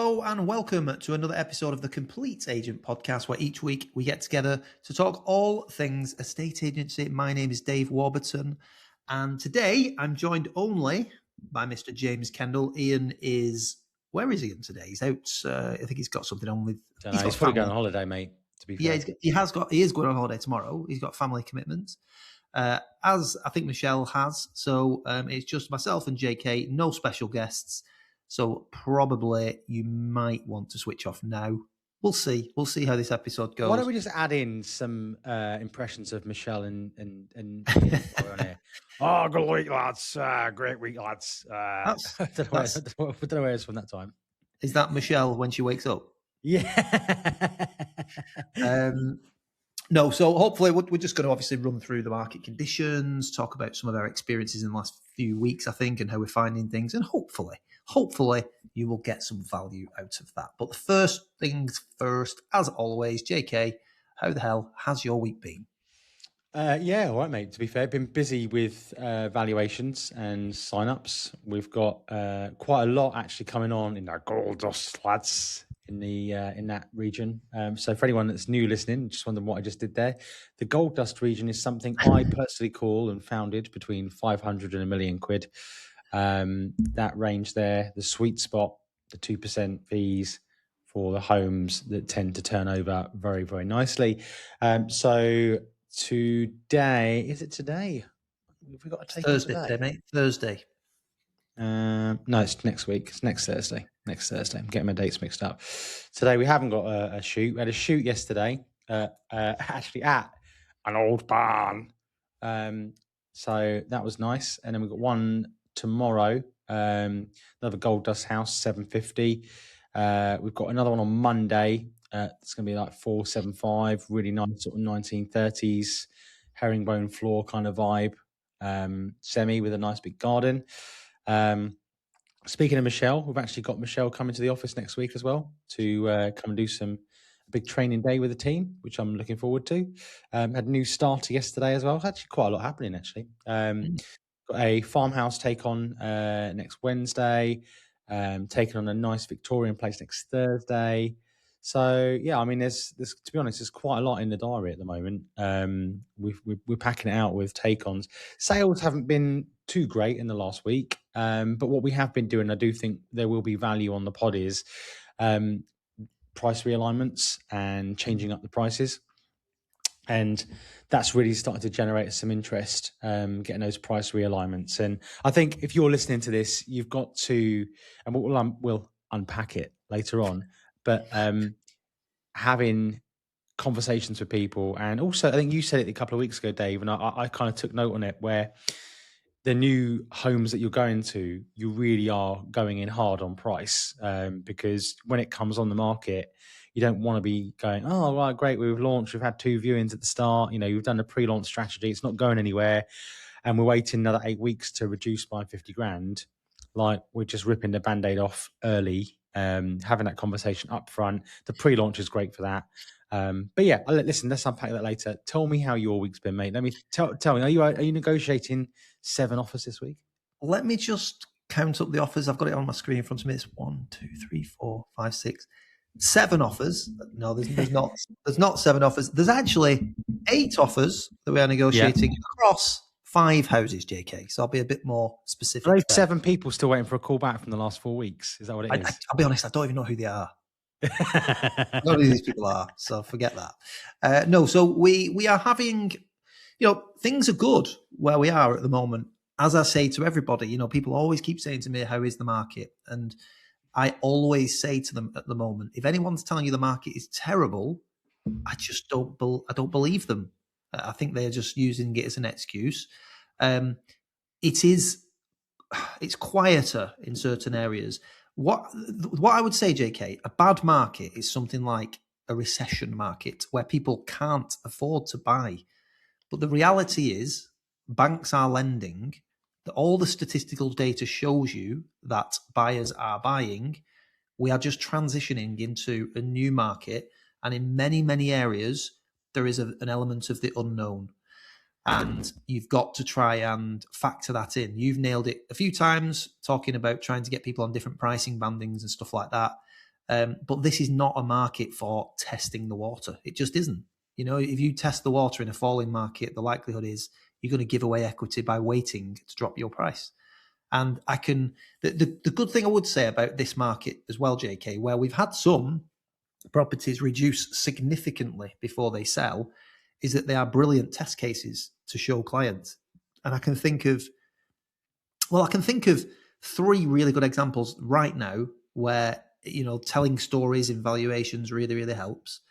Hello and welcome to another episode of the Complete Agent Podcast, where each week we get together to talk all things estate agency. My name is Dave Warburton, and today I'm joined only by Mr. James Kendall. Ian is, where is Ian today? He's out, I think he's got something on with... He's probably going on holiday, mate, to be fair. Yeah, he is going on holiday tomorrow. He's got family commitments, as I think Michelle has. So it's just myself and JK, no special guests. So probably you might want to switch off now. We'll see. We'll see how this episode goes. Why don't we just add in some impressions of Michelle and Ian on here? Oh, good week, lads. Great week, lads. I don't know where it's from that time. Is that Michelle when she wakes up? Yeah. No, so hopefully we're just going to obviously run through the market conditions, talk about some of our experiences in the last few weeks, I think, and how we're finding things, and hopefully you will get some value out of that. But the first things first, as always, JK, how the hell has your week been? Yeah, all right, mate. To be fair, been busy with valuations and sign-ups. We've got quite a lot actually coming on in our gold dust, lads, in that region. So for anyone that's new listening, just wondering what I just did there, the gold dust region is something I personally call and founded between 500 and £1 million. That range there, the sweet spot, the 2% fees for the homes that tend to turn over very, very nicely. So today, is it today? Have we got to take Thursday today, mate. Thursday. No, it's next week. It's next Thursday. I'm getting my dates mixed up. Today we haven't got a shoot. We had a shoot yesterday, actually at an old barn. So that was nice. And then we've got one tomorrow, another gold dust house, 750. We've got another one on Monday. It's going to be like 475, really nice sort of 1930s herringbone floor kind of vibe, semi with a nice big garden. Speaking of Michelle, we've actually got Michelle coming to the office next week as well to come and do a big training day with the team, which I'm looking forward to. Had a new starter yesterday as well. Actually quite a lot happening actually. Got a farmhouse take on next Wednesday, taking on a nice Victorian place next Thursday. So yeah, I mean, there's to be honest, there's quite a lot in the diary at the moment. We're packing it out with take-ons. Sales haven't been too great in the last week, but what we have been doing, I do think there will be value on the pod is price realignments and changing up the prices. And that's really started to generate some interest, getting those price realignments. And I think if you're listening to this, you've got to, and we'll unpack it later on, but having conversations with people. And also, I think you said it a couple of weeks ago, Dave, and I kind of took note on it, where the new homes that you're going to, you really are going in hard on price, because when it comes on the market, you don't want to be going, oh, right, great, we've launched, we've had 2 viewings at the start, you've done a pre-launch strategy, it's not going anywhere, and we're waiting another 8 weeks to reduce by 50 grand. Like, we're just ripping the Band-Aid off early, having that conversation up front. The pre-launch is great for that. But yeah, listen, let's unpack that later. Tell me how your week's been, mate. Let me tell me, are you negotiating 7 offers this week? Let me just count up the offers. I've got it on my screen in front of me. It's 1, 2, 3, 4, 5, 6, 7 offers. No, there's not. There's not 7 offers. There's actually 8 offers that we are negotiating across 5 houses, JK. So I'll be a bit more specific. Are 7 people still waiting for a call back from the last 4 weeks? Is that what it is? I'll be honest, I don't even know who they are. I don't know who these people are, so forget that. No, so we are having, things are good where we are at the moment. As I say to everybody, people always keep saying to me, how is the market? And I always say to them at the moment, if anyone's telling you the market is terrible, I just don't believe them. I think they're just using it as an excuse. It's quieter in certain areas. What I would say, JK, a bad market is something like a recession market where people can't afford to buy. But the reality is banks are lending. All the statistical data shows you that buyers are buying. We are just transitioning into a new market. And in many, many areas, there is an element of the unknown. And you've got to try and factor that in. You've nailed it a few times, talking about trying to get people on different pricing bandings and stuff like that. But this is not a market for testing the water. It just isn't. If you test the water in a falling market, the likelihood is you're going to give away equity by waiting to drop your price. And the good thing I would say about this market as well, JK, where we've had some properties reduce significantly before they sell, is that they are brilliant test cases to show clients. And I can think of 3 really good examples right now where, telling stories in valuations really, really helps.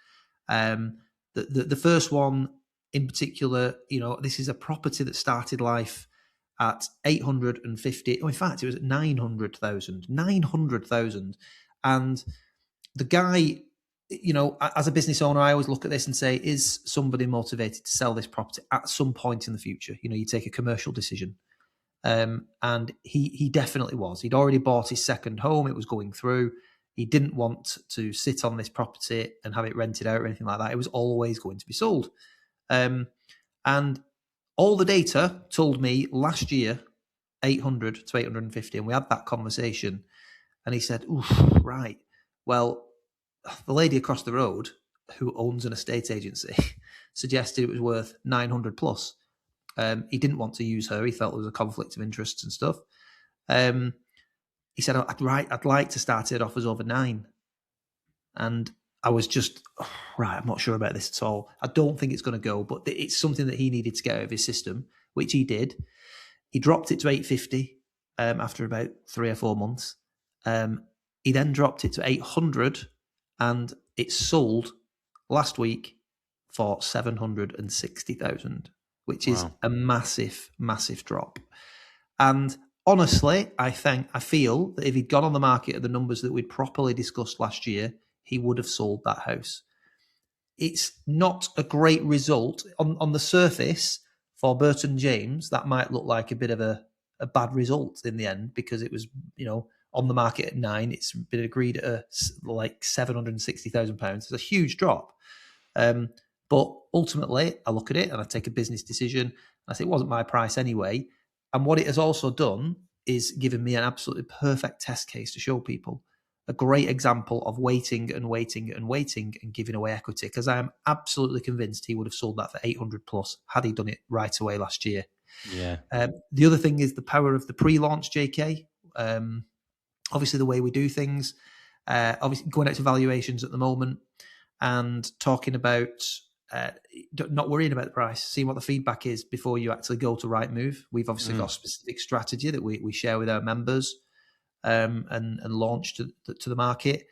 The first one in particular, this is a property that started life at 850. In fact, it was at 900,000. And the guy, as a business owner, I always look at this and say, is somebody motivated to sell this property at some point in the future? You take a commercial decision. And he definitely was. He'd already bought his second home. It was going through. He didn't want to sit on this property and have it rented out or anything like that. It was always going to be sold. And all the data told me last year, 800 to 850. And we had that conversation. And he said, oof, right. Well, the lady across the road who owns an estate agency suggested it was worth 900 plus. He didn't want to use her. He felt there was a conflict of interests and stuff. He said, I'd like to start it off as over 9. And I was just, right, I'm not sure about this at all. I don't think it's going to go, but it's something that he needed to get out of his system, which he did. He dropped it to 850 after about 3 or 4 months. He then dropped it to 800 and it sold last week for 760,000, which is a massive, massive drop. And honestly, I feel that if he'd gone on the market at the numbers that we'd properly discussed last year, he would have sold that house. It's not a great result on the surface for Burton James. That might look like a bit of a bad result in the end because it was, on the market at 9. It's been agreed at like £760,000. It's a huge drop. But ultimately, I look at it and I take a business decision. I say it wasn't my price anyway. And what it has also done is given me an absolutely perfect test case to show people. A great example of waiting and waiting and waiting and giving away equity, because I am absolutely convinced he would have sold that for 800 plus had he done it right away last year. Yeah. The other thing is the power of the pre-launch, JK. Obviously, the way we do things, obviously going out to valuations at the moment and talking about not worrying about the price, seeing what the feedback is before you actually go to Rightmove. We've obviously got a specific strategy that we share with our members and launch to the market.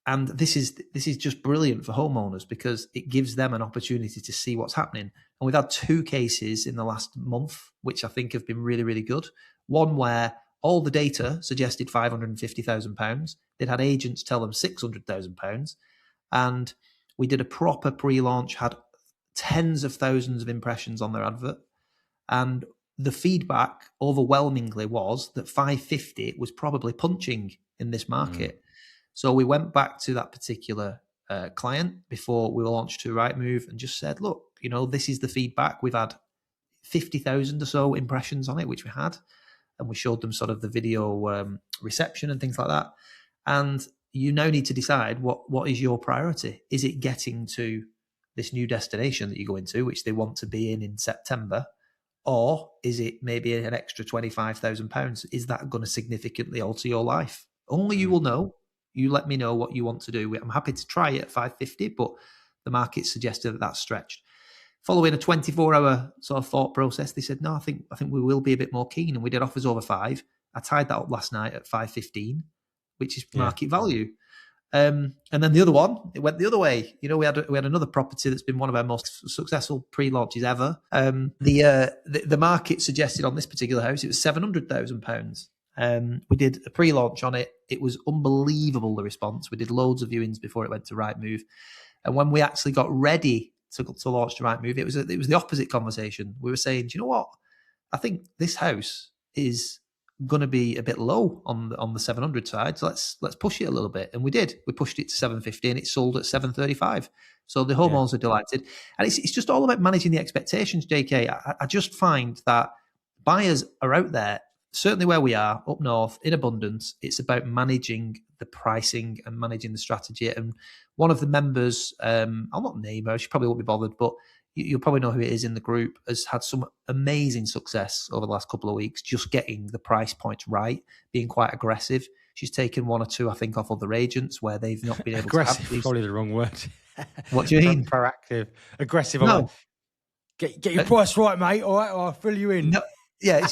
And this is just brilliant for homeowners because it gives them an opportunity to see what's happening. And we've had 2 cases in the last month, which I think have been really, really good. One where all the data suggested £550,000. They'd had agents tell them £600,000. And we did a proper pre-launch, had tens of thousands of impressions on their advert. And the feedback overwhelmingly was that 550 was probably punching in this market. So we went back to that particular client before we launched to Rightmove and just said, look, this is the feedback. We've had 50,000 or so impressions on it, which we had. And we showed them sort of the video reception and things like that. And you now need to decide what is your priority. Is it getting to this new destination that you go into, which they want to be in September? Or is it maybe an extra £25,000? Is that going to significantly alter your life? Only you will know. You let me know what you want to do. I'm happy to try it at 550, but the market suggested that that's stretched. Following a 24-hour sort of thought process, they said, no, I think we will be a bit more keen. And we did offers over 5. I tied that up last night at 515, which is market value. And then the other one, it went the other way. We had another property that's been one of our most successful pre-launches ever. The market suggested on this particular house, it was £700,000. We did a pre-launch on it. It was unbelievable, the response. We did loads of viewings before it went to Rightmove. And when we actually got ready to launch to Rightmove, it was the opposite conversation. We were saying, do you know what? I think this house is going to be a bit low on the 700 side. So let's push it a little bit. And we did. We pushed it to 750 and it sold at 735. So the homeowners are delighted. And it's just all about managing the expectations, JK. I just find that buyers are out there, certainly where we are, up north, in abundance. It's about managing the pricing and managing the strategy. And one of the members, I'll not name her, she probably won't be bothered, but you'll probably know who it is in the group, has had some amazing success over the last couple of weeks, just getting the price point right, being quite aggressive. She's taken one or two, I think, off other agents where they've not been able aggressive, to have these. Probably the wrong word. What do you mean? Proactive. Aggressive. No. Get your price right, mate, all right, or I'll fill you in. No, yeah,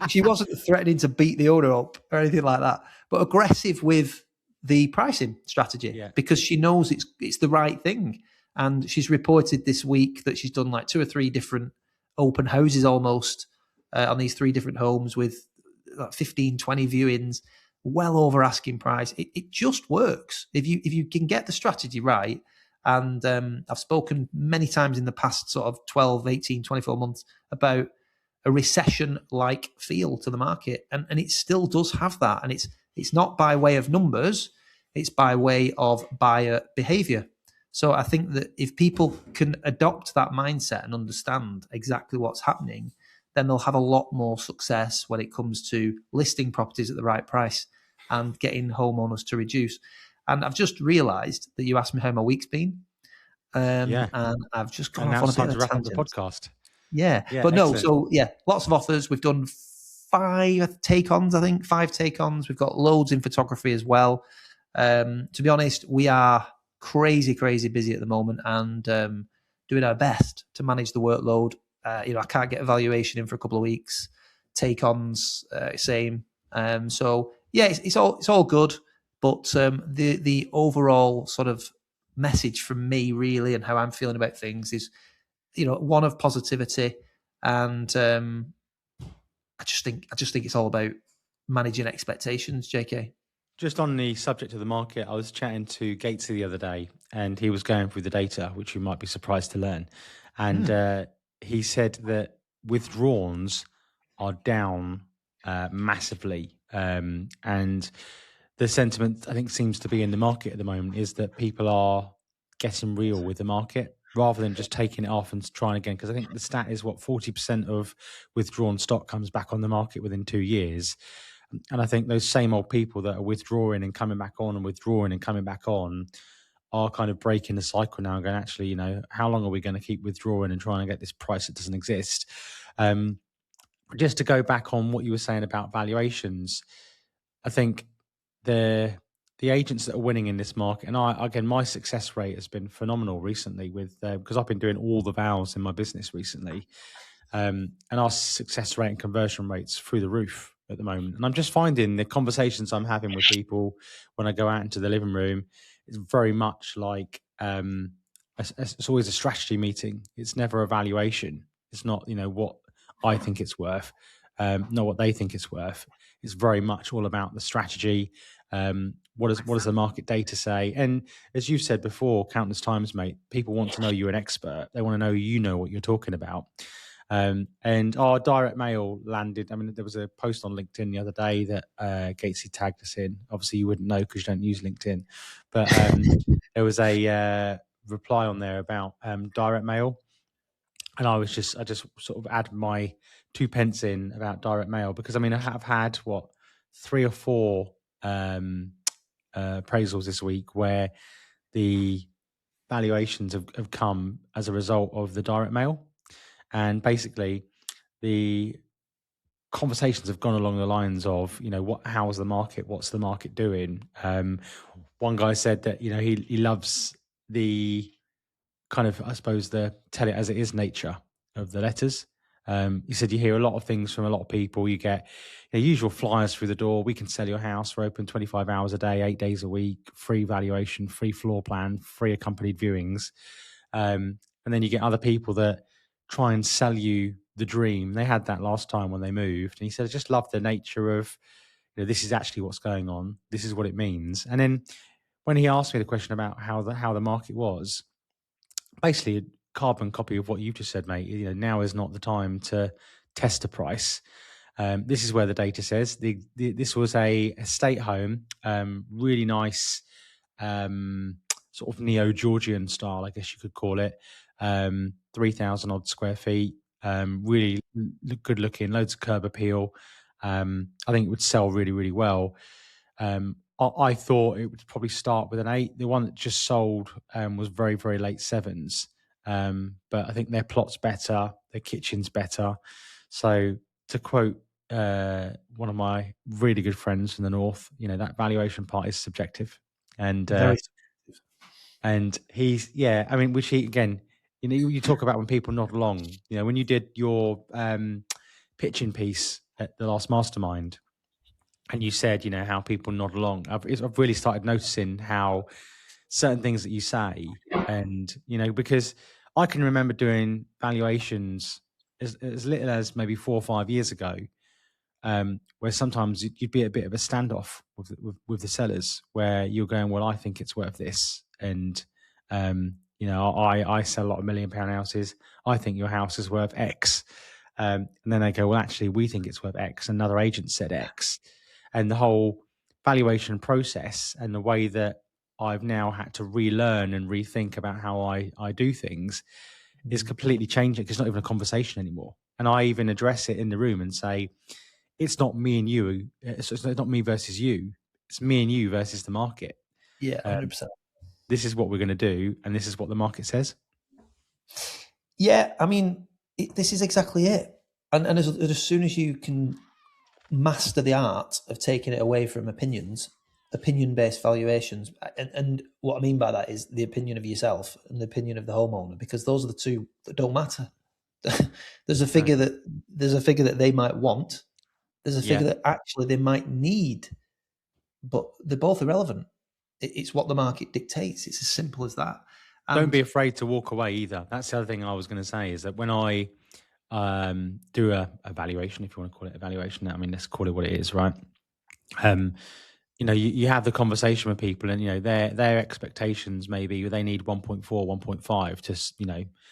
she wasn't threatening to beat the owner up or anything like that, but aggressive with the pricing strategy because she knows it's the right thing. And she's reported this week that she's done like 2 or 3 different open houses almost on these 3 different homes with like 15, 20 viewings, well over asking price. It just works. If you can get the strategy right. And I've spoken many times in the past sort of 12, 18, 24 months about a recession-like feel to the market. And it still does have that. And it's not by way of numbers, it's by way of buyer behavior. So I think that if people can adopt that mindset and understand exactly what's happening, then they'll have a lot more success when it comes to listing properties at the right price and getting homeowners to reduce. And I've just realised that you asked me how my week's been. And I've just gone off on a bit of a tangent. The podcast. Yeah. But no, so lots of offers. We've done 5 take-ons, I think, 5 take-ons. We've got loads in photography as well. To be honest, we are crazy busy at the moment and doing our best to manage the workload. I can't get a valuation in for a couple of weeks. Take-ons, same. So yeah, it's all good. But the overall sort of message from me really and how I'm feeling about things is, one of positivity. And I just think it's all about managing expectations, JK. Just on the subject of the market, I was chatting to Gatesy the other day and he was going through the data, which you might be surprised to learn. And he said that withdrawals are down massively. And the sentiment, I think, seems to be in the market at the moment is that people are getting real with the market rather than just taking it off and trying again. Because I think the stat is 40% of withdrawn stock comes back on the market within 2 years. And I think those same old people that are withdrawing and coming back on and withdrawing and coming back on are kind of breaking the cycle now and going, actually, how long are we going to keep withdrawing and trying to get this price that doesn't exist? Just to go back on what you were saying about valuations, I think the agents that are winning in this market, and my success rate has been phenomenal recently with because I've been doing all the vals in my business recently, and our success rate and conversion rates through the roof at the moment. And I'm just finding the conversations I'm having with people when I go out into the living room is very much like it's always a strategy meeting. It's never a valuation. It's not what I think it's worth, not what they think it's worth. It's very much all about the strategy. What does the market data say? And as you've said before, countless times, mate, people want to know you're an expert. They want to know you know what you're talking about. And our direct mail landed. I mean, there was a post on LinkedIn the other day that Gatesy tagged us in. Obviously, you wouldn't know because you don't use LinkedIn, but there was a reply on there about direct mail, and I just sort of add my 2 pence in about direct mail because I mean I have had 3 or 4 appraisals this week where the valuations have come as a result of the direct mail. And basically, the conversations have gone along the lines of, how's the market? What's the market doing? One guy said that, he loves the kind of, I suppose, the tell it as it is nature of the letters. He said you hear a lot of things from a lot of people. You get usual flyers through the door. We can sell your house. We're open 25 hours a day, 8 days a week, free valuation, free floor plan, free accompanied viewings. And then you get other people that try and sell you the dream. They had that last time when they moved. And he said, I just love the nature of, this is actually what's going on. This is what it means. And then when he asked me the question about how the market was, basically a carbon copy of what you just said, mate. Now is not the time to test a price. This is where the data says this was a estate home, really nice, sort of neo-Georgian style, I guess you could call it. 3,000 odd square feet, really good looking, loads of curb appeal. I think it would sell really, really well. I thought it would probably start with an 8. The one that just sold was very, very late 7s. But I think their plot's better, their kitchen's better. So to quote one of my really good friends from the north, that valuation part is subjective. And Very subjective. and he's, which he, again, you talk about when people nod along, when you did your pitching piece at the last mastermind, and you said, how people nod along. I've really started noticing how certain things that you say, and because I can remember doing valuations as little as maybe 4 or 5 years ago, where sometimes you'd be a bit of a standoff with the sellers, where you're going, well, I think it's worth this, and I sell a lot of £1 million houses. I think your house is worth X, and then they go, well, actually, we think it's worth X. Another agent said X, and the whole valuation process and the way that I've now had to relearn and rethink about how I do things is completely changing. It's not even a conversation anymore. And I even address it in the room and say, it's not me and you. It's not me versus you. It's me and you versus the market. Yeah, 100%. This is what we're going to do, and this is what the market says. Yeah, I mean, this is exactly it. And as soon as you can master the art of taking it away from opinion-based valuations, and what I mean by that is the opinion of yourself and the opinion of the homeowner, because those are the two that don't matter. There's a figure that they might want. There's a figure that actually they might need, but they're both irrelevant. It's what the market dictates. It's as simple as that. And don't be afraid to walk away either. That's the other thing I was going to say, is that when I do a valuation, if you want to call it a valuation, I mean, let's call it what it is, right? You have the conversation with people, and their expectations maybe they need 1.4, 1.5 to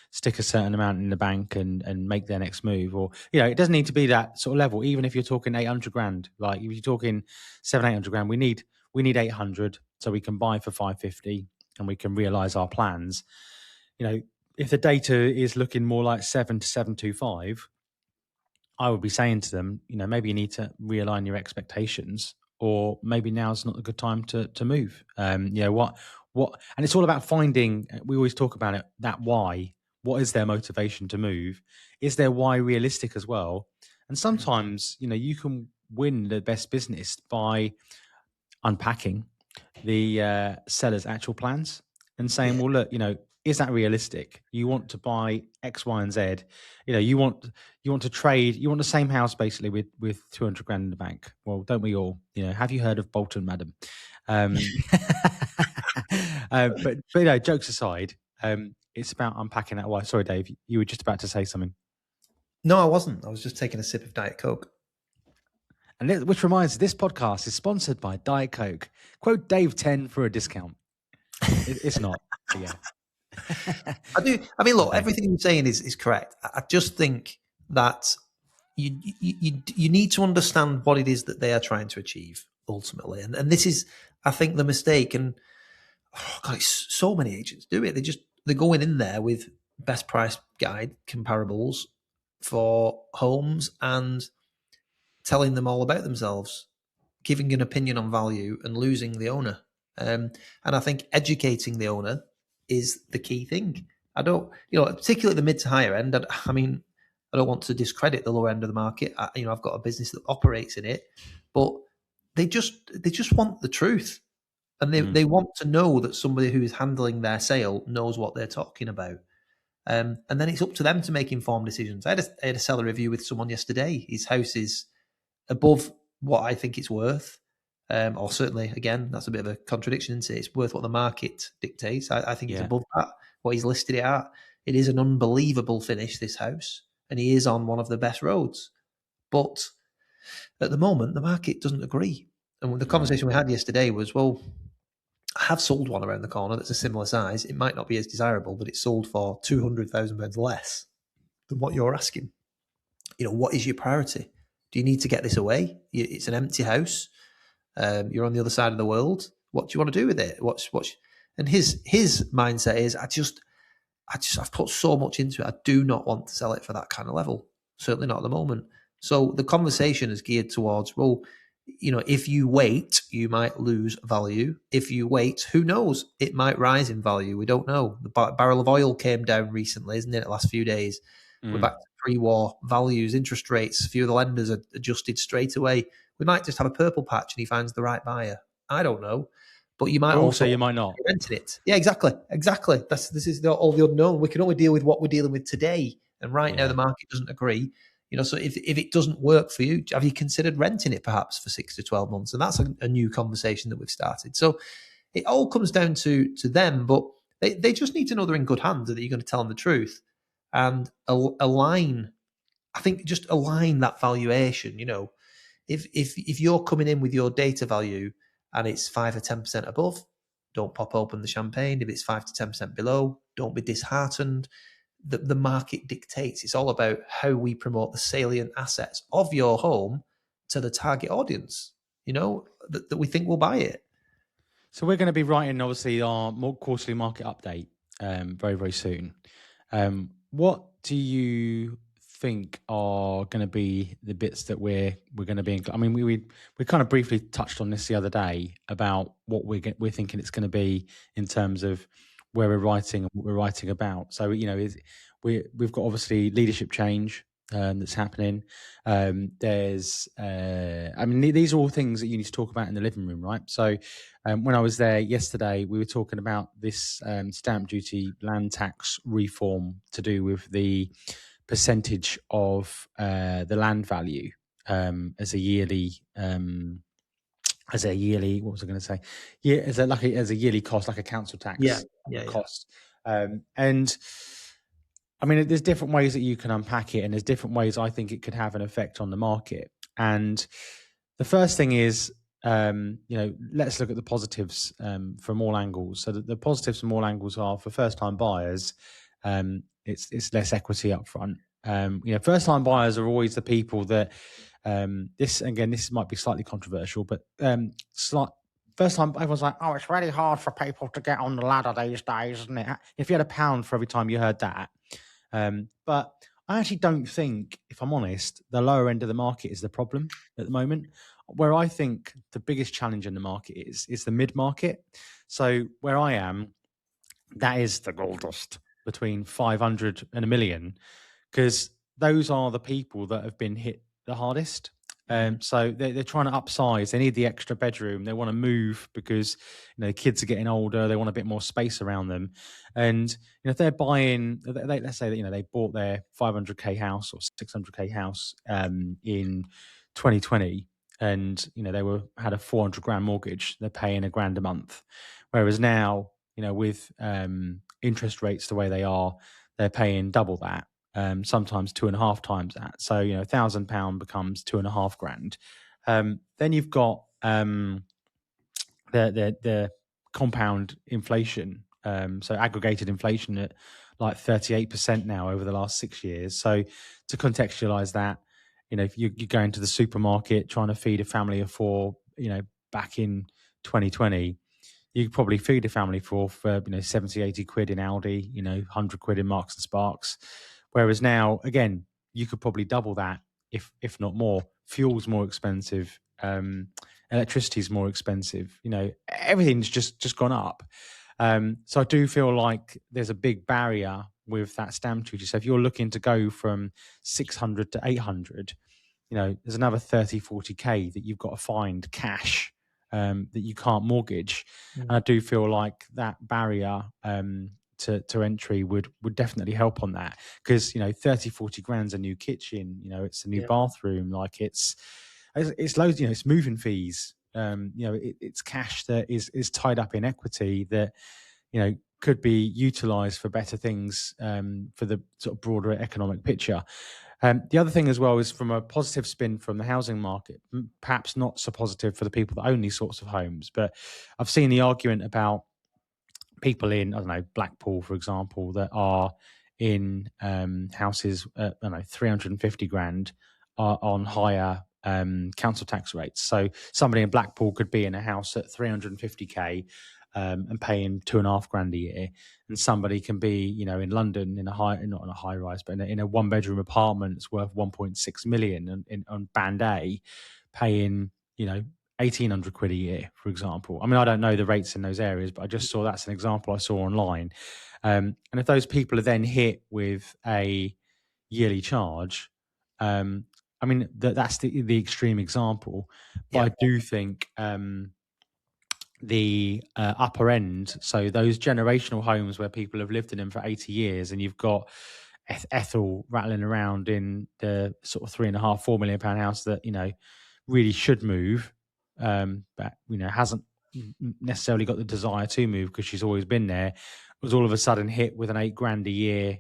stick a certain amount in the bank and make their next move, or it doesn't need to be that sort of level. Even if you're talking 800 grand, like if you're talking 700-800 grand, we need 800 so we can buy for 550 and we can realize our plans. If the data is looking more like 7 to 725, I would be saying to them, maybe you need to realign your expectations, or maybe now's not a good time to move. What, and it's all about finding. We always talk about it. That why. What is their motivation to move? Is their why realistic as well? And sometimes, you can win the best business by unpacking the seller's actual plans and saying, well, look, is that realistic? You want to buy X, Y, and Z. You want to trade. You want the same house basically with 200 grand in the bank. Well, don't we all? Have you heard of Bolton, madam? But jokes aside, it's about unpacking that why. Sorry, Dave, you were just about to say something. No, I wasn't. I was just taking a sip of Diet Coke. And which reminds us, this podcast is sponsored by Diet Coke. Quote Dave 10 for a discount. It's not. Yeah. I do. I mean, look, everything you're saying is correct. I just think that you need to understand what it is that they are trying to achieve ultimately, and this is, I think, the mistake. And so many agents do it. They're going in there with best price guide comparables for homes and telling them all about themselves, giving an opinion on value and losing the owner. And I think educating the owner is the key thing. I don't, particularly the mid to higher end. I mean, I don't want to discredit the lower end of the market. I've got a business that operates in it, but they just want the truth, and they want to know that somebody who is handling their sale knows what they're talking about. And then it's up to them to make informed decisions. I had a seller review with someone yesterday. His house is above what I think it's worth. Or certainly, again, that's a bit of a contradiction, isn't it? It's worth what the market dictates. I think it's above that, what he's listed it at. It is an unbelievable finish, this house, and he is on one of the best roads. But at the moment, the market doesn't agree. And the conversation we had yesterday was, well, I have sold one around the corner that's a similar size. It might not be as desirable, but it's sold for £200,000 less than what you're asking. What is your priority? Do you need to get this away? It's an empty house. You're on the other side of the world. What do you want to do with it? And his mindset is, I've put so much into it. I do not want to sell it for that kind of level. Certainly not at the moment. So the conversation is geared towards, well, if you wait, you might lose value. If you wait, who knows? It might rise in value. We don't know. The barrel of oil came down recently, isn't it? The last few days. We're back to pre-war values, interest rates. A few of the lenders are adjusted straight away. We might just have a purple patch and he finds the right buyer. I don't know. But you might also you might not. renting it. Yeah, exactly. This is all the unknown. We can only deal with what we're dealing with today. And right now the market doesn't agree. So if it doesn't work for you, have you considered renting it perhaps for 6 to 12 months? And that's a new conversation that we've started. So it all comes down to them, but they just need to know they're in good hands, that you're going to tell them the truth and align. I think just align that valuation. If you're coming in with your data value and it's 5 or 10% above, don't pop open the champagne. If it's 5 to 10% below, don't be disheartened. The market dictates. It's all about how we promote the salient assets of your home to the target audience, that we think will buy it. So we're going to be writing, obviously, our more quarterly market update very, very soon. What do you think are going to be the bits that we're going to be? I mean, we kind of briefly touched on this the other day about what we're thinking it's going to be in terms of where we're writing and what we're writing about. So we've got obviously leadership change that's happening. There's these are all things that you need to talk about in the living room, right? So when I was there yesterday, we were talking about this stamp duty land tax reform to do with the percentage of the land value as a yearly what was I going to say? Yeah, as a yearly cost, like a council tax cost. And I mean, there's different ways that you can unpack it, and there's different ways I think it could have an effect on the market. And the first thing is, let's look at the positives from all angles. So the positives from all angles are, for first-time buyers, it's less equity up front. First-time buyers are always the people that this might be slightly controversial, but first time everyone's like, oh, it's really hard for people to get on the ladder these days, isn't it? If you had £1 for every time you heard that. But I actually don't think, if I'm honest, the lower end of the market is the problem at the moment. Where I think the biggest challenge in the market is the mid-market. So where I am, that is the gold dust between 500 and 1 million, because those are the people that have been hit the hardest. So they're trying to upsize. They need the extra bedroom. They want to move because the kids are getting older. They want a bit more space around them. And if they're buying, let's say that they bought their 500k house or 600k house in 2020, and they had a 400 grand mortgage. They're paying £1,000 a month, whereas now with interest rates the way they are, they're paying double that. Sometimes 2.5 times that. So, £1,000 becomes 2.5 grand. Then you've got the compound inflation. So aggregated inflation at like 38% now over the last 6 years. So to contextualize that, if you go into the supermarket trying to feed a family of 4, back in 2020, you could probably feed a family for 70, 80 quid in Aldi, 100 quid in Marks and Sparks. Whereas now, again, you could probably double that, if not more. Fuel's more expensive, electricity's more expensive. Everything's just gone up. So I do feel like there's a big barrier with that stamp duty. So if you're looking to go from 600 to 800, there's another 30, 40k that you've got to find cash that you can't mortgage. And I do feel like that barrier to entry would definitely help on that, because 30, 40 grand's a new kitchen, it's a new bathroom, like it's loads, it's moving fees, it's cash that is tied up in equity that could be utilized for better things for the sort of broader economic picture. The other thing as well is, from a positive spin from the housing market, perhaps not so positive for the people that own these sorts of homes, but I've seen the argument about people in, I don't know, Blackpool, for example, that are in houses at, 350 grand are on higher council tax rates. So somebody in Blackpool could be in a house at 350k and paying 2.5 grand a year, and somebody can be, in London not in a high rise, but in a 1-bedroom apartment that's worth 1.6 million on Band A, paying £1,800 a year, for example. I mean, I don't know the rates in those areas, but I just saw that's an example I saw online. And if those people are then hit with a yearly charge, I mean, that's the extreme example. But I do think the upper end, so those generational homes where people have lived in them for 80 years, and you've got Ethel rattling around in the sort of £3.5, £4 million house that really should move, but hasn't necessarily got the desire to move because she's always been there, was all of a sudden hit with an £8,000 a year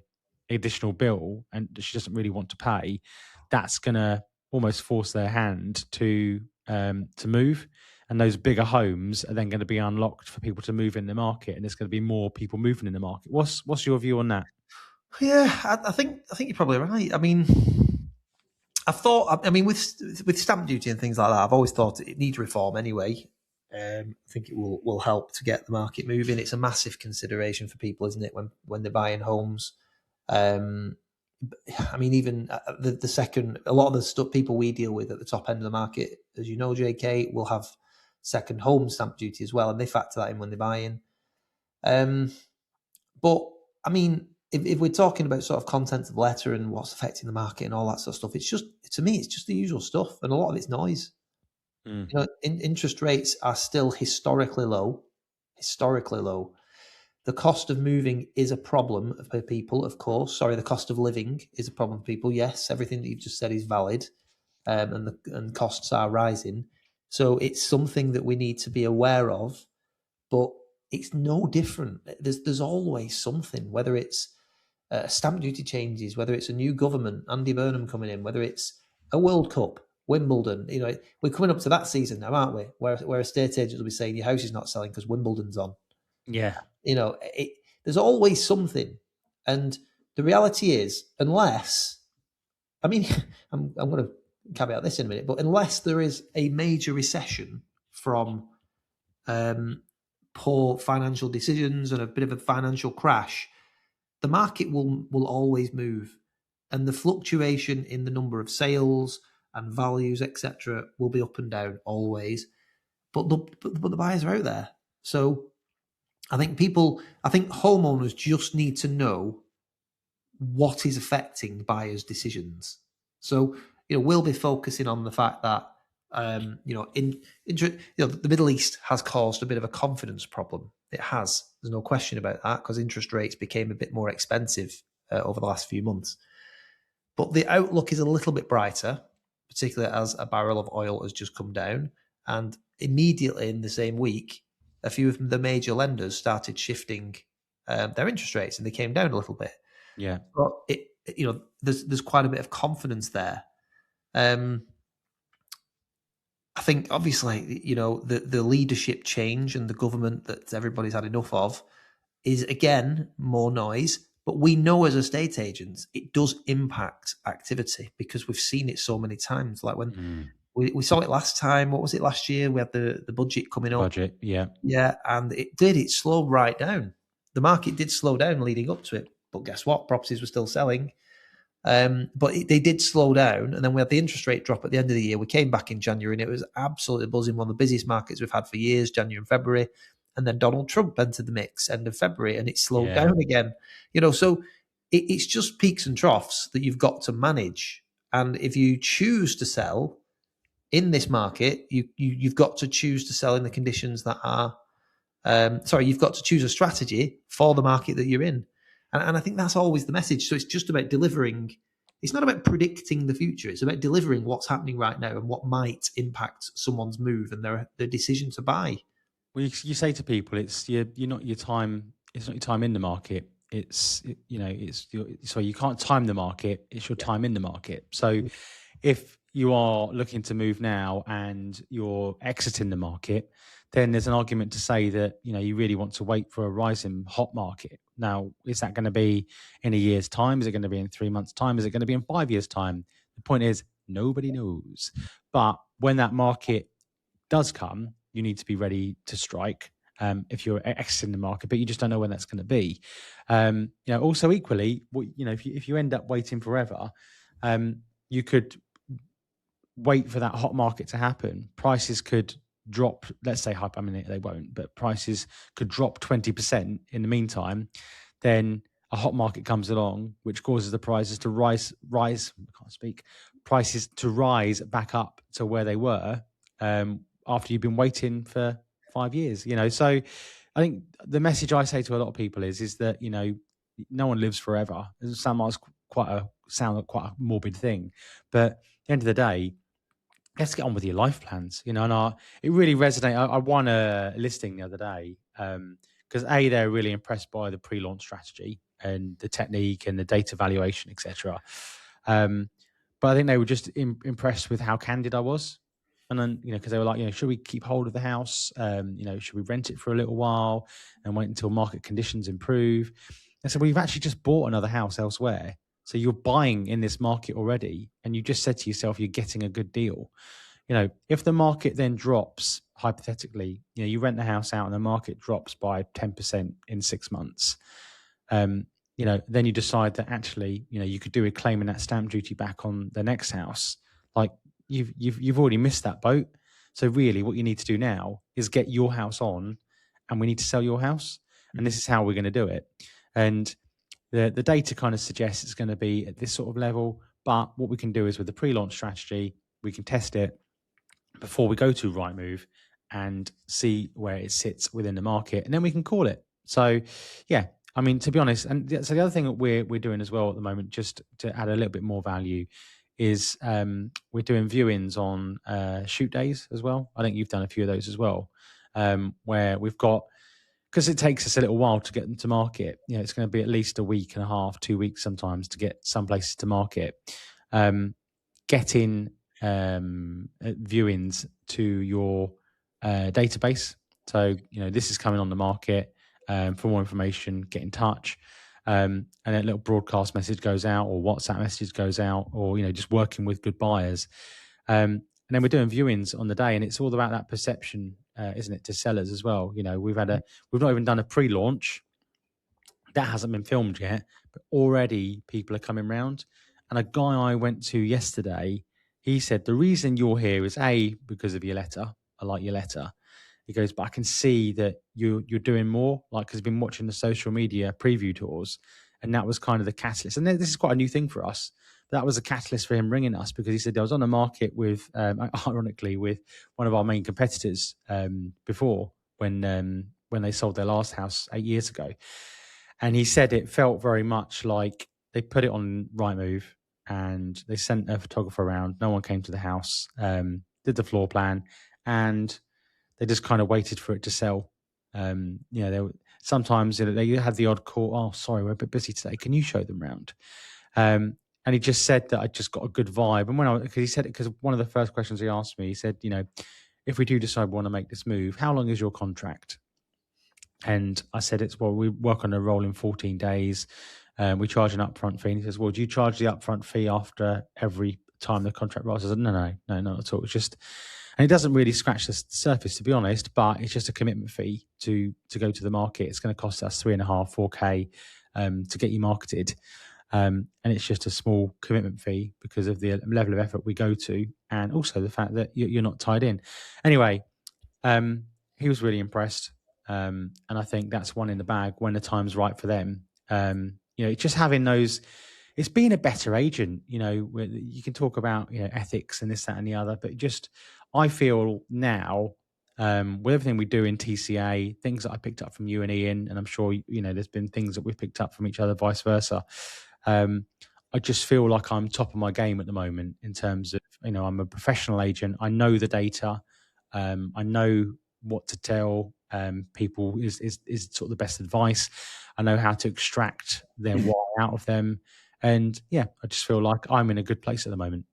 additional bill, and she doesn't really want to pay. That's gonna almost force their hand to move. And those bigger homes are then going to be unlocked for people to move in the market, and there's going to be more people moving in the market. What's your view on that? Yeah, I think you're probably right. I mean, with stamp duty and things like that, I've always thought it needs reform anyway. I think it will help to get the market moving. It's a massive consideration for people, isn't it, when they're buying homes? I mean, even the second, a lot of the stuff people we deal with at the top end of the market, as you know, JK, will have second home stamp duty as well, and they factor that in when they're buying. But I mean, if we're talking about sort of content of the letter and what's affecting the market and all that sort of stuff, it's just, to me, it's just the usual stuff, and a lot of it's noise. Interest rates are still historically low. The cost of moving is a problem for people, of course. Sorry, the cost of living is a problem for people. Yes, everything that you've just said is valid, and costs are rising. So it's something that we need to be aware of, but it's no different. There's always something, whether it's stamp duty changes, whether it's a new government, Andy Burnham coming in, whether it's a World Cup, Wimbledon. We're coming up to that season now, aren't we? Where estate agents will be saying your house is not selling because Wimbledon's on. Yeah. There's always something. And the reality is, unless, I mean, I'm going to caveat this in a minute, but unless there is a major recession from poor financial decisions and a bit of a financial crash, the market will always move. And the fluctuation in the number of sales and values, etc., will be up and down always. But the buyers are out there. So I think homeowners just need to know what is affecting buyers' decisions. So, we'll be focusing on the fact that, the Middle East has caused a bit of a confidence problem. It has. There's no question about that, because interest rates became a bit more expensive over the last few months. But the outlook is a little bit brighter, particularly as a barrel of oil has just come down. And immediately in the same week, a few of the major lenders started shifting their interest rates, and they came down a little bit. Yeah. But there's quite a bit of confidence there. I think obviously, the leadership change and the government that everybody's had enough of is, again, more noise. But we know as estate agents, it does impact activity because we've seen it so many times. Like when we saw it last time, what was it, last year? We had the budget coming up. Budget, yeah. Yeah, and it slowed right down. The market did slow down leading up to it. But guess what? Properties were still selling. But they did slow down. And then we had the interest rate drop at the end of the year. We came back in January and it was absolutely buzzing. One of the busiest markets we've had for years, January and February. And then Donald Trump entered the mix end of February and it slowed down again. So it's just peaks and troughs that you've got to manage. And if you choose to sell in this market, you've got to choose to sell in the conditions that are, you've got to choose a strategy for the market that you're in. And I think that's always the message. So it's just about delivering. It's not about predicting the future. It's about delivering what's happening right now and what might impact someone's move and their decision to buy. Well, you say to people, you're not your time. It's not your time in the market. So you can't time the market. It's your time in the market. So if you are looking to move now and you're exiting the market, then there's an argument to say that, you really want to wait for a rising hot market. Now, is that going to be in a year's time? Is it going to be in 3 months' time? Is it going to be in 5 years' time? The point is, nobody knows. But when that market does come, you need to be ready to strike if you're exiting the market, but you just don't know when that's going to be. Also equally, if you end up waiting forever, you could wait for that hot market to happen, prices could drop, let's say, I mean, they won't, but prices could drop 20% in the meantime. Then a hot market comes along, which causes the prices to rise, I can't speak, prices to rise back up to where they were after you've been waiting for 5 years, So I think the message I say to a lot of people is that, no one lives forever. It sounds like quite a morbid thing, but at the end of the day, let's get on with your life plans, and it really resonated. I won a listing the other day because they're really impressed by the pre-launch strategy and the technique and the data valuation, etc. But I think they were just impressed with how candid I was. And then, because they were like, should we keep hold of the house? Should we rent it for a little while and wait until market conditions improve? I said, well, you've actually just bought another house elsewhere. So you're buying in this market already. And you just said to yourself, you're getting a good deal. If the market then drops, hypothetically, you rent the house out and the market drops by 10% in 6 months, then you decide that actually, you could do with claiming that stamp duty back on the next house. Like you've already missed that boat. So really what you need to do now is get your house on, and we need to sell your house. And this is how we're going to do it. And the data kind of suggests it's going to be at this sort of level. But what we can do is with the pre-launch strategy, we can test it before we go to Rightmove and see where it sits within the market, and then we can call it. So, yeah, I mean, to be honest, and so the other thing that we're doing as well at the moment, just to add a little bit more value, is we're doing viewings on shoot days as well. I think you've done a few of those as well, where we've got, because it takes us a little while to get them to market. It's going to be at least a week and a half, 2 weeks sometimes to get some places to market. Getting viewings to your database. So, this is coming on the market. For more information, get in touch. And then a little broadcast message goes out, or WhatsApp message goes out, or, just working with good buyers. And then we're doing viewings on the day, and it's all about that perception, isn't it, to sellers as well. We've not even done a pre-launch. That hasn't been filmed yet, but already people are coming round. And a guy I went to yesterday, he said, the reason you're here is because of your letter. I like your letter. He goes, but I can see that you're doing more, because he's been watching the social media preview tours, and that was kind of the catalyst. And this is quite a new thing for us. But that was a catalyst for him ringing us, because he said I was on the market with, ironically, with one of our main competitors before when they sold their last house 8 years ago. And he said it felt very much like they put it on Rightmove and they sent a photographer around. No one came to the house, did the floor plan, and they just kind of waited for it to sell. Sometimes they had the odd call. Oh, sorry, we're a bit busy today. Can you show them around? And he just said that I just got a good vibe. And because one of the first questions he asked me, he said, if we do decide we want to make this move, how long is your contract? And I said, we work on a rolling 14 days. We charge an upfront fee. And he says, well, do you charge the upfront fee after every time the contract rolls? I said, no, not at all. It's just, and it doesn't really scratch the surface, to be honest, but it's just a commitment fee to go to the market. It's going to cost us 3.5, 4K to get you marketed. And it's just a small commitment fee because of the level of effort we go to, and also the fact that you're not tied in. Anyway, he was really impressed. And I think that's one in the bag when the time's right for them. Just having those, it's being a better agent. You can talk about ethics and this, that, and the other, but just I feel now with everything we do in TCA, things that I picked up from you and Ian, and I'm sure there's been things that we've picked up from each other, vice versa. I just feel like I'm top of my game at the moment in terms of I'm a professional agent. I know the data. I know what to tell people is sort of the best advice. I know how to extract their why out of them, and I just feel like I'm in a good place at the moment.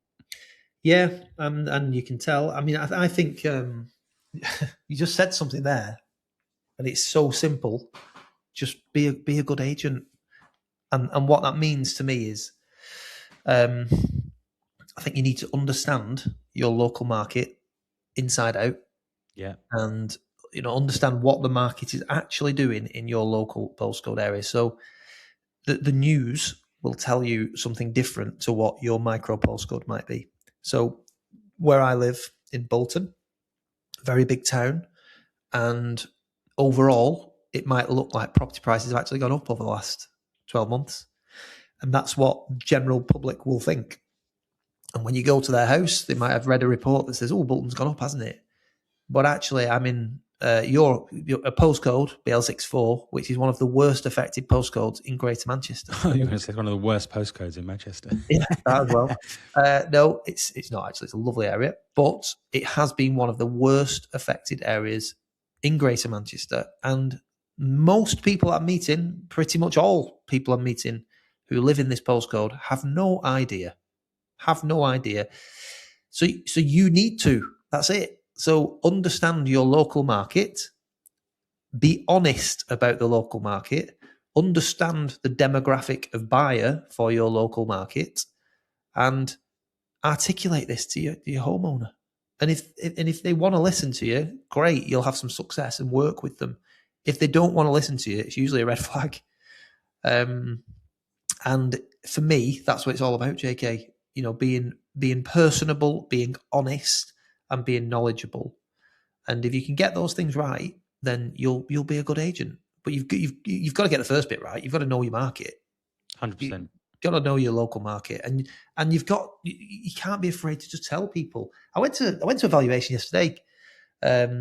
Yeah, and you can tell. I mean, I think you just said something there, and it's so simple. Just be a good agent, and what that means to me is, I think you need to understand your local market inside out. Yeah, and understand what the market is actually doing in your local postcode area. So the news will tell you something different to what your micro postcode might be. So where I live in Bolton, very big town, and overall, it might look like property prices have actually gone up over the last 12 months. And that's what general public will think. And when you go to their house, they might have read a report that says, oh, Bolton's gone up, hasn't it? But actually, I'm in your a postcode, BL64, which is one of the worst affected postcodes in Greater Manchester. You're going to say one of the worst postcodes in Manchester. Yeah, that as well. No, it's not actually. It's a lovely area, but it has been one of the worst affected areas in Greater Manchester. And most people I'm meeting, pretty much all people I'm meeting who live in this postcode, have no idea. So you need to. That's it. So understand your local market. Be honest about the local market. Understand the demographic of buyer for your local market, and articulate this to your homeowner. And if they want to listen to you, great, you'll have some success and work with them. If they don't want to listen to you, it's usually a red flag. And for me, that's what it's all about, JK. Being personable, being honest, and being knowledgeable. And if you can get those things right, then you'll be a good agent. But you've got to get the first bit right. You've got to know your market. 100%. You've got to know your local market, and you can't be afraid to just tell people. I went to a valuation yesterday, but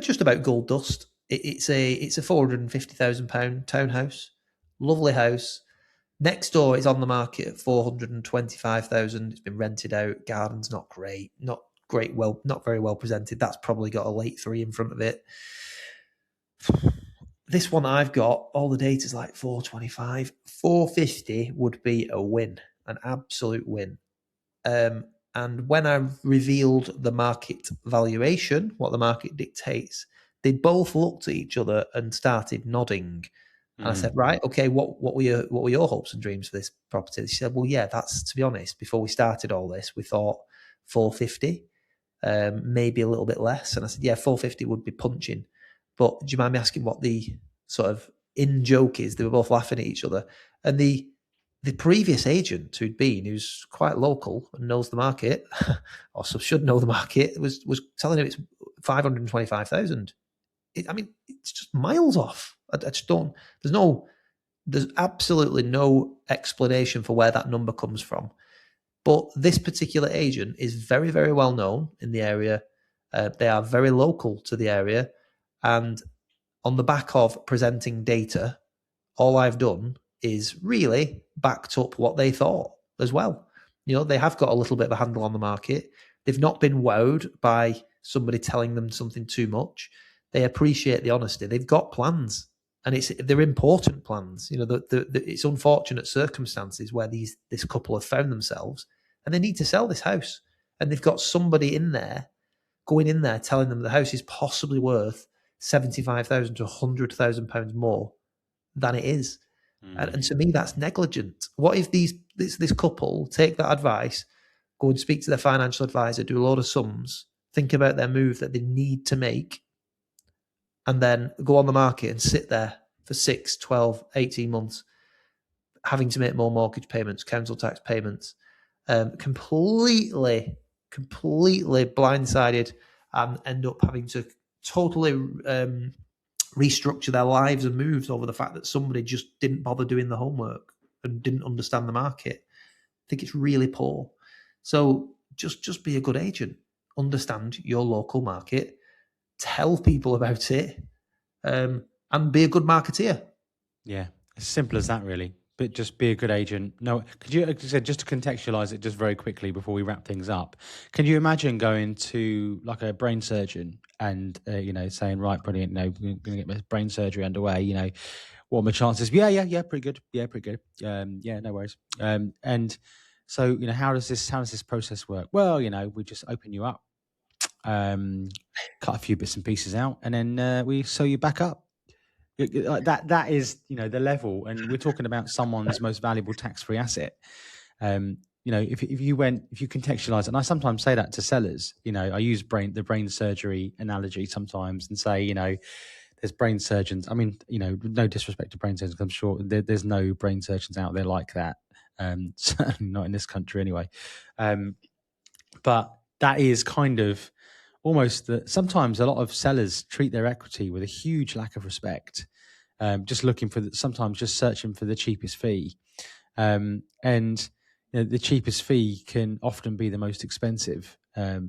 just about gold dust. It's a £450,000 townhouse, lovely house. Next door is on the market at 425,000. It's been rented out. Garden's not great, not very well presented. That's probably got a late 3 in front of it. This one I've got, all the data's like 425. 450 would be a win, an absolute win. And when I revealed the market valuation, what the market dictates, they both looked at each other and started nodding. And I said, right, okay, what were your hopes and dreams for this property? She said, well, yeah, that's, to be honest, before we started all this, we thought 450, maybe a little bit less. And I said, yeah, 450 would be punching. But do you mind me asking what the sort of in joke is? They were both laughing at each other. And the previous agent who's quite local and knows the market, or should know the market, was telling him it's 525,000. It's just miles off. I just don't. There's absolutely no explanation for where that number comes from. But this particular agent is very, very well known in the area. They are very local to the area, and on the back of presenting data, all I've done is really backed up what they thought as well. They have got a little bit of a handle on the market. They've not been wowed by somebody telling them something too much. They appreciate the honesty. They've got plans, and they're important plans. It's unfortunate circumstances where this couple have found themselves, and they need to sell this house, and they've got somebody going in there telling them the house is possibly worth £75,000 to £100,000 more than it is. And to me, that's negligent. What if this couple take that advice, go and speak to their financial advisor, do a load of sums, think about their move that they need to make, and then go on the market and sit there for 6, 12, 18 months, having to make more mortgage payments, council tax payments, completely blindsided, and end up having to totally restructure their lives and moves over the fact that somebody just didn't bother doing the homework and didn't understand the market. I think it's really poor. So just be a good agent. Understand your local market. Tell people about it, and be a good marketeer. Yeah, as simple as that, really. But just be a good agent. No, could you, like I said, just to contextualize it just very quickly before we wrap things up, can you imagine going to like a brain surgeon and, saying, right, brilliant, we're going to get my brain surgery underway, what are my chances? Yeah, pretty good. Yeah, pretty good. Yeah, no worries. And so, how does this process work? Well, we just open you up, cut a few bits and pieces out, and then we sew you back up. That is, the level, and we're talking about someone's most valuable tax-free asset. If you contextualize it, and I sometimes say that to sellers, I use the brain surgery analogy sometimes and say, there's brain surgeons. I mean, no disrespect to brain surgeons, I'm sure there's no brain surgeons out there like that. Certainly not in this country anyway. But that is kind of almost that sometimes a lot of sellers treat their equity with a huge lack of respect, just looking for sometimes just searching for the cheapest fee. And the cheapest fee can often be the most expensive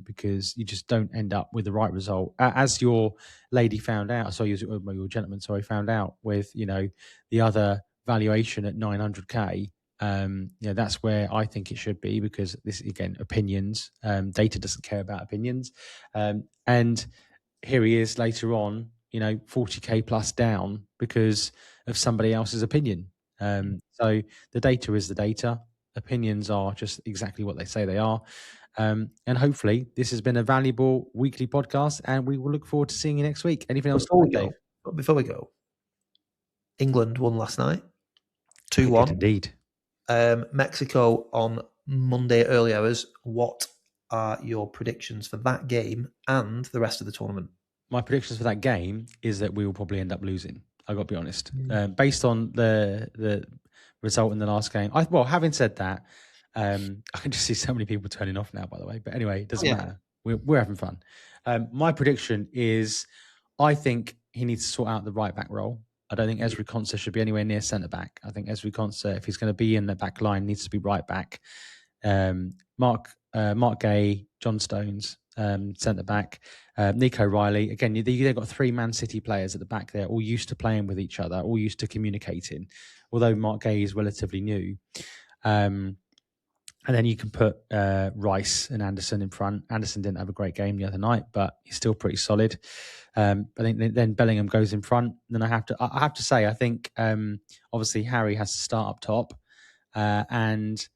because you just don't end up with the right result. As your lady found out, your gentleman, found out with the other valuation at 900k. That's where I think it should be, because this again, opinions. Data doesn't care about opinions, and here he is later on, 40k plus down because of somebody else's opinion. So the data is the data. Opinions are just exactly what they say they are. And hopefully this has been a valuable weekly podcast, and we will look forward to seeing you next week. Anything else to add, Dave? Before we go, England won last night, 2-1. They did indeed. Mexico on Monday early hours. What are your predictions for that game and the rest of the tournament? My predictions for that game is that we will probably end up losing. I got to be honest, based on the result in the last game. Having said that, I can just see so many people turning off now, by the way. But anyway, it doesn't matter. We're having fun. My prediction is, I think he needs to sort out the right back role. I don't think Ezri Konsa should be anywhere near centre back. I think Ezri Konsa, if he's going to be in the back line, needs to be right back. Mark Gay, John Stones, centre back. Nico Riley. Again, they've got 3 Man City players at the back there, all used to playing with each other, all used to communicating, although Mark Gay is relatively new. And then you can put Rice and Anderson in front. Anderson didn't have a great game the other night, but he's still pretty solid. I think then Bellingham goes in front. Then I have to say, I think obviously Harry has to start up top. And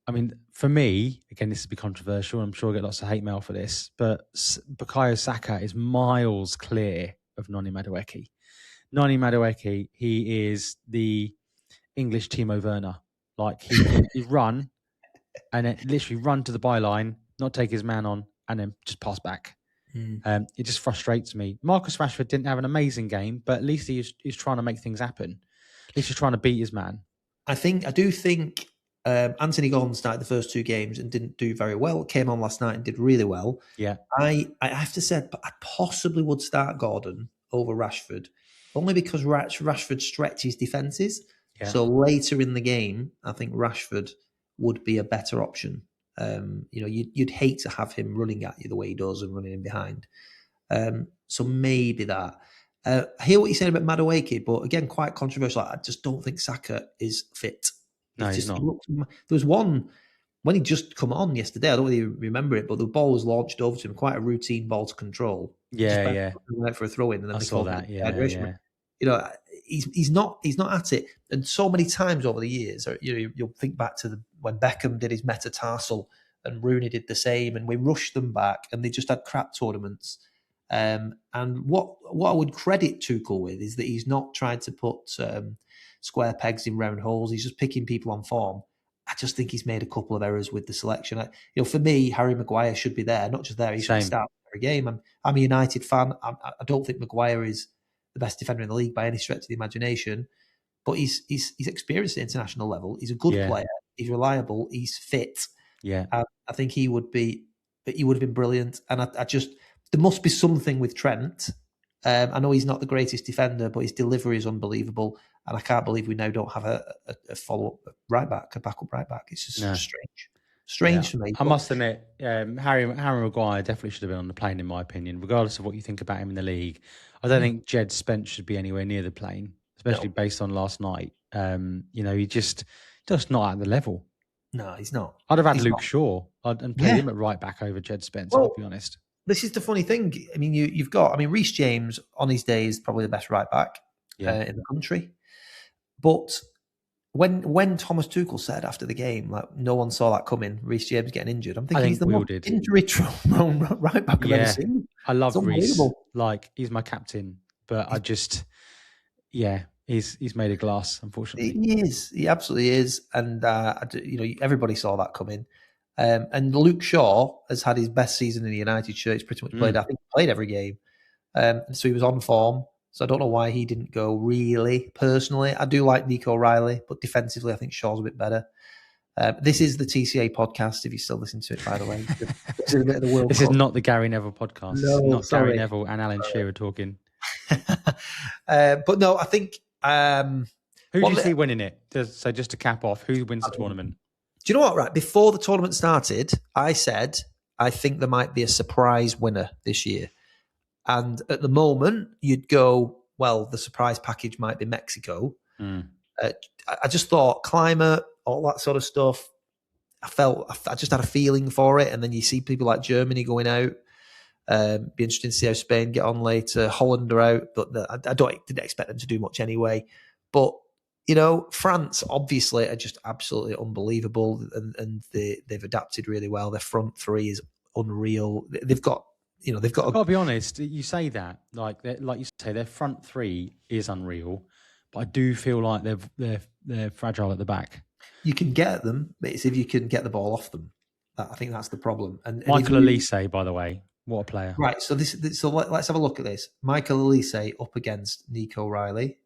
I mean, for me, again, this will be controversial. I'm sure I'll get lots of hate mail for this, but Bukayo Saka is miles clear of Noni Madueke. Noni Madueke, he is the English Timo Werner. Like, he run and then literally run to the byline, not take his man on, and then just pass back. It just frustrates me. Marcus Rashford didn't have an amazing game, but at least he's trying to make things happen. At least he's trying to beat his man. I do think Anthony Gordon started the first 2 games and didn't do very well. Came on last night and did really well. Yeah. I have to say, I possibly would start Gordon over Rashford, only because Rashford stretches defences. Yeah. So later in the game, I think Rashford would be a better option. You'd hate to have him running at you the way he does and running in behind. So maybe that. I hear what you said about Madueke, but again, quite controversial. I just don't think Saka is fit. No, he's not. There was one when he just come on yesterday. I don't really remember it, but the ball was launched over to him, quite a routine ball to control. Yeah. Went for a throw in, and then I saw that. Yeah. He's not at it. And so many times over the years, you'll think back to when Beckham did his metatarsal and Rooney did the same, and we rushed them back, and they just had crap tournaments. And what I would credit Tuchel with is that he's not tried to put square pegs in round holes. He's just picking people on form. I just think he's made a couple of errors with the selection. For me, Harry Maguire should be there, not just there. He should start every game. I'm a United fan. I don't think Maguire is the best defender in the league by any stretch of the imagination, but he's experienced at international level. He's a good player. He's reliable. He's fit. Yeah, I think he would have been brilliant. And I just, there must be something with Trent. I know he's not the greatest defender, but his delivery is unbelievable. And I can't believe we now don't have a follow-up right back, a backup right back. It's just strange for me. I must admit, Harry Maguire definitely should have been on the plane, in my opinion, regardless of what you think about him in the league. I don't think Jed Spence should be anywhere near the plane, especially based on last night. He just not at the level. No, he's not. I'd have had Luke Shaw and played him at right back over Jed Spence, I'll be honest. This is the funny thing. I mean, you've got, Reece James on his day is probably the best right back in the country. But when Thomas Tuchel said after the game, like, no one saw that coming, Reece James getting injured, I'm thinking he's the most injury-prone right back I've ever seen. I love Reece. Like, he's my captain, but I just, he's made of glass, unfortunately. He is. He absolutely is. And, everybody saw that coming. And Luke Shaw has had his best season in the United shirt. He's pretty much played, I think he played every game. And so he was on form. So I don't know why he didn't go, really, personally. I do like Nico Riley, but defensively I think Shaw's a bit better. This is the TCA podcast, if you still listen to it, by the way. This is a bit of the World This Cup. is not the Gary Neville podcast. No, not sorry. Gary Neville and Alan Shearer talking. But no, I think... who do you see winning it? So just to cap off, who wins the tournament? Do you know what, right? Before the tournament started, I said, I think there might be a surprise winner this year. And at the moment, you'd go, well, the surprise package might be Mexico. I just thought climate, all that sort of stuff. I just had a feeling for it. And then you see people like Germany going out. Be interesting to see how Spain get on later. Holland are out, but I didn't expect them to do much anyway. But, you know, France obviously are just absolutely unbelievable, and they've adapted really well. Their front three is unreal. They've got I've got to be honest. You say that like you say, their front three is unreal, but I do feel like they're fragile at the back. You can get at them, but it's if you can get the ball off them. I think that's the problem. And Michael Elise, by the way, what a player! Right. So let's have a look at this. Michael Elise up against Nico Riley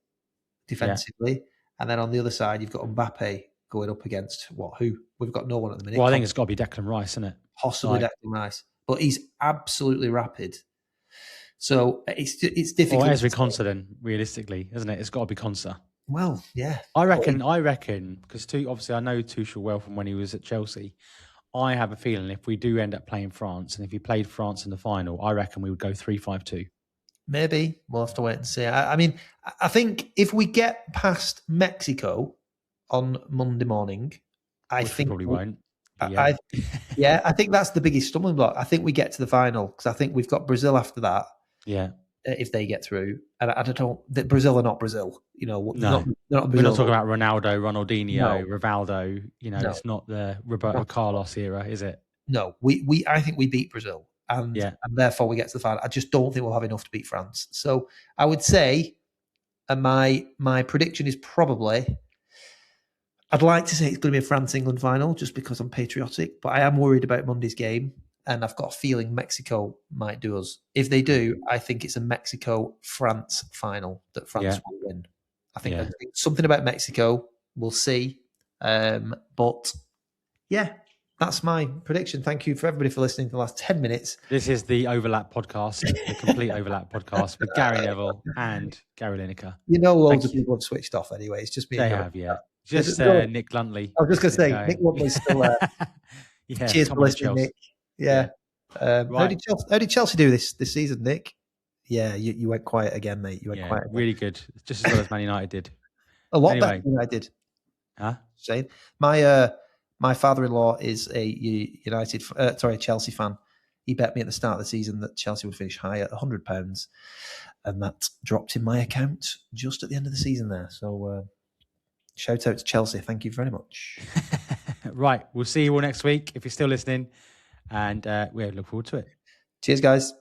defensively, and then on the other side you've got Mbappe going up against who? We've got no one at the minute. Well, I think it's got to be Declan Rice, isn't it? Possibly Declan Rice, but he's absolutely rapid. So it's difficult. Or Ezri Konsa then, realistically, isn't it? It's got to be Konsa. Well, yeah. I reckon, because obviously I know Tuchel well from when he was at Chelsea. I have a feeling if we do end up playing France, and if he played France in the final, I reckon we would go 3-5-2. Maybe. We'll have to wait and see. I mean, I think if we get past Mexico on Monday morning, I think we probably won't. Yeah. I think that's the biggest stumbling block. I think we get to the final because I think we've got Brazil after that. Yeah. If they get through, and I don't know that Brazil are not Brazil. You know, no, they're not Brazil. We're not talking about Ronaldo, Ronaldinho, Rivaldo. You know, No. It's not the Roberto Carlos era, is it? No, I think we beat Brazil, and therefore we get to the final. I just don't think we'll have enough to beat France. So I would say, and my prediction is probably, I'd like to say it's going to be a France-England final just because I'm patriotic, but I am worried about Monday's game. And I've got a feeling Mexico might do us. If they do, I think it's a Mexico-France final that France will win. I think something about Mexico. We'll see. But yeah, that's my prediction. Thank you for everybody for listening to the last 10 minutes. This is the Overlap podcast, the complete Overlap podcast with Gary Neville and Gary Lineker. You know, loads of people have switched off anyway. It's just me. They have, yeah. Just Nick Luntley. I was just going to say, Nick Luntley's still there. Cheers for listening, Nick. Yeah. Right. How did Chelsea do this season, Nick? Yeah, you went quiet again, mate. You went quiet again. Really good. Just as well as Man United did. A lot better than I did. Huh? Saying my father-in-law is a Chelsea fan. He bet me at the start of the season that Chelsea would finish high at £100, and that dropped in my account just at the end of the season there. So shout out to Chelsea. Thank you very much. Right. We'll see you all next week if you're still listening. And we look forward to it. Cheers, guys.